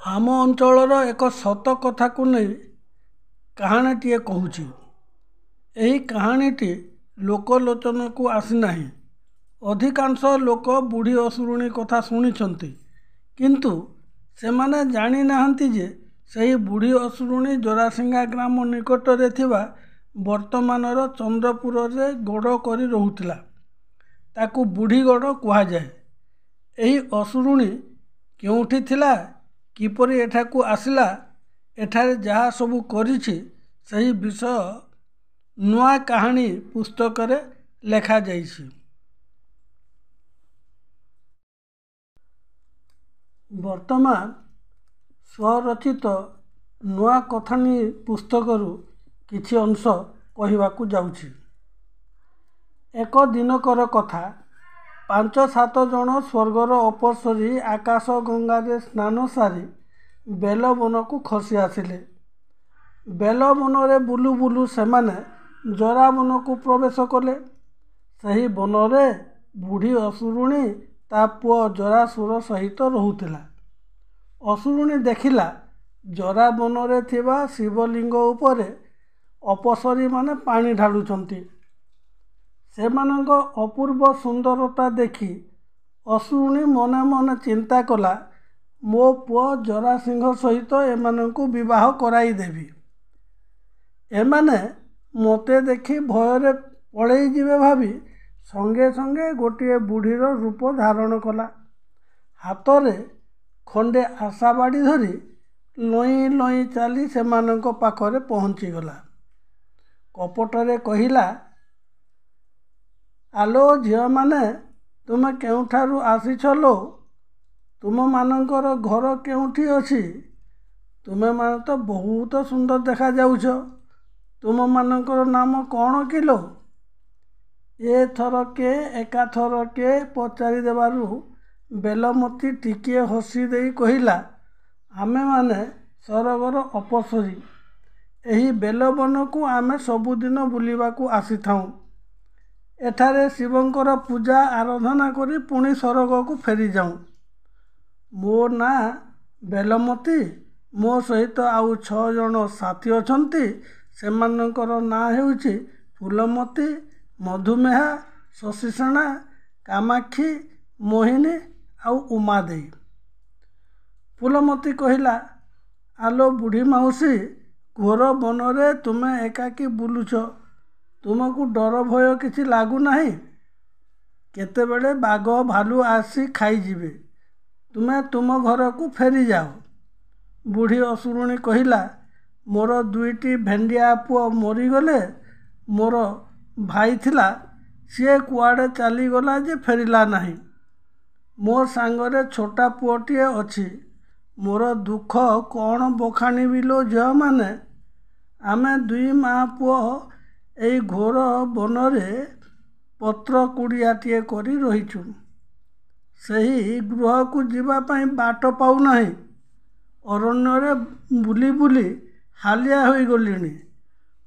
ଆମ ଅଞ୍ଚଳର ଏକ ସତ କଥାକୁ ନେଇ କାହାଣୀଟିଏ କହୁଛି। ଏହି କାହାଣୀଟି ଲୋକଲୋଚନକୁ ଆସିନାହିଁ। ଅଧିକାଂଶ ଲୋକ ବୁଢ଼ୀ ଅସୁରୁଣୀ କଥା ଶୁଣିଛନ୍ତି, କିନ୍ତୁ ସେମାନେ ଜାଣିନାହାନ୍ତି ଯେ ସେହି ବୁଢ଼ୀ ଅସୁରୁଣୀ ଜରାସିଙ୍ଗା ଗ୍ରାମ ନିକଟରେ ଥିବା ବର୍ତ୍ତମାନର ଚନ୍ଦ୍ରପୁରରେ ଗଡ଼ କରି ରହୁଥିଲା। ତାକୁ ବୁଢ଼ୀଗଡ଼ କୁହାଯାଏ। ଏହି ଅସୁରୁଣୀ କେଉଁଠି ଥିଲା, କିପରି ଏଠାକୁ ଆସିଲା, ଏଠାରେ ଯାହା ସବୁ କରିଛି, ସେହି ବିଷୟ ନୂଆ କାହାଣୀ ପୁସ୍ତକରେ ଲେଖାଯାଇଛି। ବର୍ତ୍ତମାନ ସ୍ୱରଚିତ ନୂଆ କଥାଣୀ ପୁସ୍ତକରୁ କିଛି ଅଂଶ କହିବାକୁ ଯାଉଛି। ଏକ ଦିନକର କଥା। 5-7 ଜଣ ସ୍ୱର୍ଗର ଅପସରୀ ଆକାଶ ଗଙ୍ଗାରେ ସ୍ନାନ ସାରି ବେଲବନକୁ ଖସି ଆସିଲେ। ବେଲବନରେ ବୁଲୁ ବୁଲୁ ସେମାନେ ଜରାବନକୁ ପ୍ରବେଶ କଲେ। ସେହି ବନରେ ବୁଢ଼ୀ ଅସୁରୁଣୀ ତା ପୁଅ ଜରାସୁର ସହିତ ରହୁଥିଲା। ଅସୁରୁଣୀ ଦେଖିଲା, ଜରାବନରେ ଥିବା ଶିବଲିଙ୍ଗ ଉପରେ ଅପସରୀମାନେ ପାଣି ଢାଳୁଛନ୍ତି। ସେମାନଙ୍କ ଅପୂର୍ବ ସୁନ୍ଦରତା ଦେଖି ଅସୁରୁଣୀ ମନେ ମନେ ଚିନ୍ତା କଲା, ମୋ ପୁଅ ଜରାସିଂହ ସହିତ ଏମାନଙ୍କୁ ବିବାହ କରାଇଦେବି। ଏମାନେ ମୋତେ ଦେଖି ଭୟରେ ପଳେଇଯିବେ ଭାବି ସଙ୍ଗେ ସଙ୍ଗେ ଗୋଟିଏ ବୁଢ଼ୀର ରୂପ ଧାରଣ କଲା। ହାତରେ ଖଣ୍ଡେ ଆଶାବାଡ଼ି ଧରି ଲଇଁ ଲଇଁ ଚାଲି ସେମାନଙ୍କ ପାଖରେ ପହଞ୍ଚିଗଲା। କପଟରେ କହିଲା, ଆଲୋ ଝିଅମାନେ, ତୁମେ କେଉଁଠାରୁ ଆସିଛ ଲୋ? ତୁମମାନଙ୍କର ଘର କେଉଁଠି ଅଛି? ତୁମେମାନେ ତ ବହୁତ ସୁନ୍ଦର ଦେଖାଯାଉଛ। ତୁମମାନଙ୍କର ନାମ କ'ଣ କି ଲୋ? ଏଥରକେ ଏକାଥରକେ ପଚାରି ଦେବାରୁ ବେଲମତି ଟିକିଏ ହସି ଦେଇ କହିଲା, ଆମେମାନେ ସରଗର ଅପସରୀ। ଏହି ବେଲବନକୁ ଆମେ ସବୁଦିନ ବୁଲିବାକୁ ଆସିଥାଉଁ। ଏଠାରେ ଶିବଙ୍କର ପୂଜା ଆରାଧନା କରି ପୁଣି ସରଗକୁ ଫେରିଯାଉଁ। ମୋ ନାଁ ବେଲମତି। ମୋ ସହିତ ଆଉ 6 ଜଣ ସାଥୀ ଅଛନ୍ତି। ସେମାନଙ୍କର ନାଁ ହେଉଛି ଫୁଲମତି, ମଧୁମେହା, ଶଶିସେନା, କାମାକ୍ଷୀ, ମୋହିନୀ ଆଉ ଉମାଦେଇ। ଫୁଲମତି କହିଲା, ଆଲୋ ବୁଢ଼ୀ ମାଉସୀ, ଘୋର ବନରେ ତୁମେ ଏକାକୀ ବୁଲୁଛ। ତୁମକୁ ଡର ଭୟ କିଛି ଲାଗୁନାହିଁ? କେତେବେଳେ ବାଘ ଭାଲୁ ଆସି ଖାଇଯିବେ। ତୁମେ ତୁମ ଘରକୁ ଫେରିଯାଅ। ବୁଢ଼ୀ ଅସୁରୁଣୀ କହିଲା, ମୋର 2ଟି ଭେଣ୍ଡିଆ ପୁଅ ମରିଗଲେ। ମୋର ଭାଇ ଥିଲା, ସିଏ କୁଆଡ଼େ ଚାଲିଗଲା ଯେ ଫେରିଲା ନାହିଁ। ମୋ ସାଙ୍ଗରେ ଛୋଟା ପୁଅଟିଏ ଅଛି। ମୋର ଦୁଃଖ କ'ଣ ବଖାଣିବି ଲୋ ଝିଅମାନେ? ଆମେ 2 ମା' ପୁଅ ଏଇ ଘୋର ବନରେ ପତ୍ର କୁଡ଼ିଆଟିଏ କରି ରହିଛୁ। ସେହି ଗୃହକୁ ଯିବା ପାଇଁ ବାଟ ପାଉନାହିଁ। ଅରଣ୍ୟରେ ବୁଲି ବୁଲି ହାଲିଆ ହୋଇଗଲିଣି।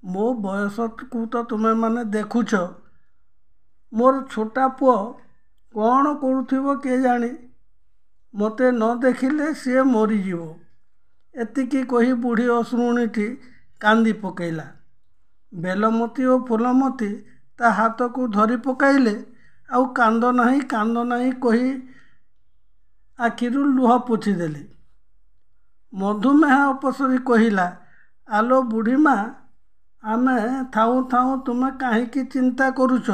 ମୋ ବୟସକୁ ତ ତୁମେମାନେ ଦେଖୁଛ। ମୋର ଛୋଟା ପୁଅ କ'ଣ କରୁଥିବ କେଜାଣି? ମୋତେ ନ ଦେଖିଲେ ସିଏ ମରିଯିବ। ଏତିକି କହି ବୁଢ଼ୀ ଅସୁରୁଣୀଟି କାନ୍ଦି ପକାଇଲା। ବେଲମତି ଓ ଫୁଲମତି ତା ହାତକୁ ଧରି ପକାଇଲେ। ଆଉ କାନ୍ଦ ନାହିଁ, କାନ୍ଦ ନାହିଁ କହି ଆଖିରୁ ଲୁହ ପୋଛିଦେଲେ। ମଧୁମେହା ଅପସରୀ କହିଲା, ଆଲୋ ବୁଢ଼ୀମା, ଆମେ ଥାଉଁ ଥାଉଁ ତୁମେ କାହିଁକି ଚିନ୍ତା କରୁଛ?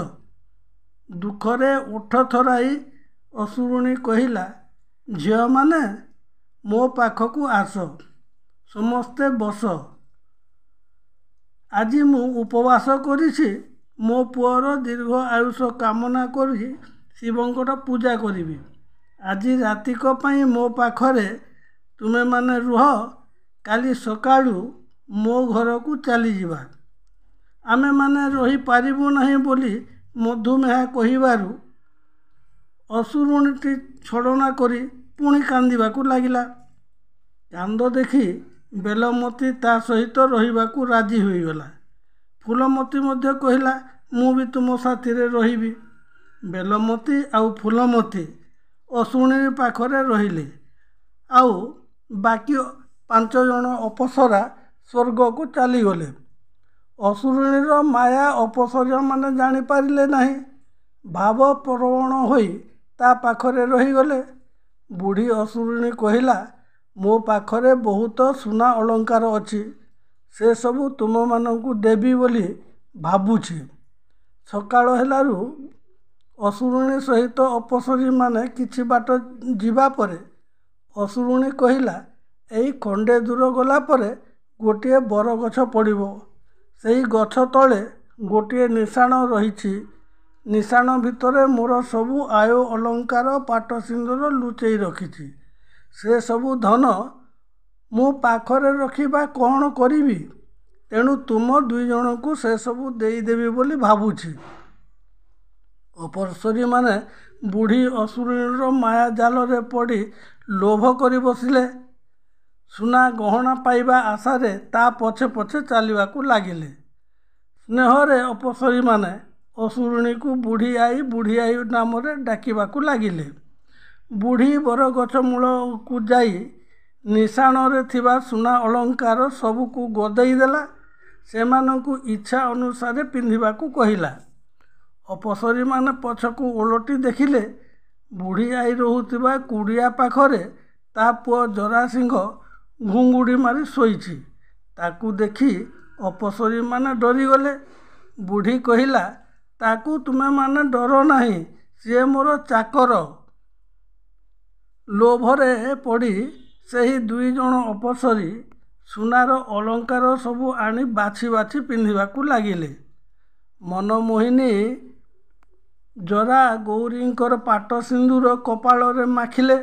ଦୁଃଖରେ ଓଠ ଥରାଇ ଅସୁରୁଣୀ କହିଲା, ଝିଅମାନେ, ମୋ ପାଖକୁ ଆସ। ସମସ୍ତେ ବସ। ଆଜି ମୁଁ ଉପବାସ କରିଛି। ମୋ ପୁଅର ଦୀର୍ଘ ଆୟୁଷ କାମନା କରି ଶିବଙ୍କର ପୂଜା କରିବି। ଆଜି ରାତିକ ପାଇଁ ମୋ ପାଖରେ ତୁମେମାନେ ରୁହ। କାଲି ସକାଳୁ ମୋ ଘରକୁ ଚାଲିଯିବା। ଆମେମାନେ ରହିପାରିବୁ ନାହିଁ ବୋଲି ମଧୁମେହା କହିବାରୁ ଅସୁରୁଣୀଟି ଛଳନା କରି ପୁଣି କାନ୍ଦିବାକୁ ଲାଗିଲା। କାନ୍ଦ ଦେଖି ବେଲମତି ତା ସହିତ ରହିବାକୁ ରାଜି ହୋଇଗଲା। ଫୁଲମତି ମଧ୍ୟ କହିଲା, ମୁଁ ବି ତୁମ ସାଥିରେ ରହିବି। ବେଲମତି ଆଉ ଫୁଲମତି ଅସୁରୁଣୀ ପାଖରେ ରହିଲେ। ଆଉ ବାକି 5 ଜଣ ଅପସରା ସ୍ୱର୍ଗକୁ ଚାଲିଗଲେ। ଅସୁରୁଣୀର ମାୟା ଅପସରାମାନେ ଜାଣିପାରିଲେ ନାହିଁ। ଭାବପ୍ରବଣ ହୋଇ ତା ପାଖରେ ରହିଗଲେ। ବୁଢ଼ୀ ଅସୁରୁଣୀ କହିଲା, ମୋ ପାଖରେ ବହୁତ ସୁନା ଅଳଙ୍କାର ଅଛି, ସେସବୁ ତୁମମାନଙ୍କୁ ଦେବି ବୋଲି ଭାବୁଛି। ସକାଳ ହେଲାରୁ ଅସୁରୁଣୀ ସହିତ ଅପସରୀମାନେ କିଛି ବାଟ ଯିବା ପରେ ଅସୁରୁଣୀ କହିଲା, ଏଇ ଖଣ୍ଡେ ଦୂର ଗଲା ପରେ ଗୋଟିଏ ବରଗଛ ପଡ଼ିବ। ସେଇ ଗଛ ତଳେ ଗୋଟିଏ ନିଶାଣ ରହିଛି। ନିଶାଣ ଭିତରେ ମୋର ସବୁ ଆୟ ଅଳଙ୍କାର ପାଟ ସିନ୍ଦୁର ଲୁଚେଇ ରଖିଛି। ସେସବୁ ଧନ ମୁଁ ପାଖରେ ରଖି ବା କ'ଣ କରିବି? ତେଣୁ ତୁମ 2 ଜଣଙ୍କୁ ସେସବୁ ଦେଇଦେବି ବୋଲି ଭାବୁଛି। ଅପସରୀମାନେ ବୁଢ଼ୀ ଅସୁରୁଣୀର ମାୟା ଜାଲରେ ପଡ଼ି ଲୋଭ କରି ବସିଲେ। ସୁନା ଗହଣା ପାଇବା ଆଶାରେ ତା ପଛେ ପଛେ ଚାଲିବାକୁ ଲାଗିଲେ। ସ୍ନେହରେ ଅପସରୀମାନେ ଅସୁରୁଣୀକୁ ବୁଢ଼ୀ ଆଈ ନାମରେ ଡାକିବାକୁ ଲାଗିଲେ। ବୁଢ଼ୀ ବରଗଛ ମୂଳକୁ ଯାଇ ନିଶାଣରେ ଥିବା ସୁନା ଅଳଙ୍କାର ସବୁକୁ ଗଦେଇ ଦେଲା। ସେମାନଙ୍କୁ ଇଚ୍ଛା ଅନୁସାରେ ପିନ୍ଧିବାକୁ କହିଲା। ଅପସରୀମାନେ ପଛକୁ ଓଲଟି ଦେଖିଲେ, ବୁଢ଼ୀ ଆଈ ରହୁଥିବା କୁଡ଼ିଆ ପାଖରେ ତା ପୁଅ ଜରାସିଂହ ଘୁଙ୍ଗୁଡ଼ି ମାରି ଶୋଇଛି। ତାକୁ ଦେଖି ଅପସରୀମାନେ ଡରିଗଲେ। ବୁଢ଼ୀ କହିଲା, ତାକୁ ତୁମେମାନେ ଡର ନାହିଁ, ସିଏ ମୋର ଚାକର। ଲୋଭରେ ପଡ଼ି ସେହି 2 ଜଣ ଅପସରୀ ସୁନାର ଅଳଙ୍କାର ସବୁ ଆଣି ବାଛି ବାଛି ପିନ୍ଧିବାକୁ ଲାଗିଲେ। ମନମୋହିନୀ ଜରା ଗୌରୀଙ୍କର ପାଟ ସିନ୍ଦୁର କପାଳରେ ମାଖିଲେ।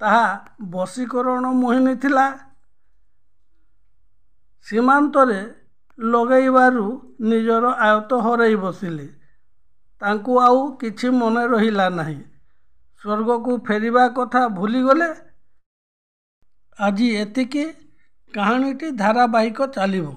ତାହା ବଶୀକରଣ ମୋହିନୀ ଥିଲା। ସୀମାନ୍ତରେ ଲଗେଇବାରୁ ନିଜର ଆୟତ୍ତ ହରାଇ ବସିଲେ। ତାଙ୍କୁ ଆଉ କିଛି ମନେ ରହିଲା ନାହିଁ। ସ୍ୱର୍ଗକୁ ଫେରିବା କଥା ଭୁଲିଗଲେ। ଆଜି ଏତିକି। କାହାଣୀଟି ଧାରାବାହିକ ଚାଲିବ।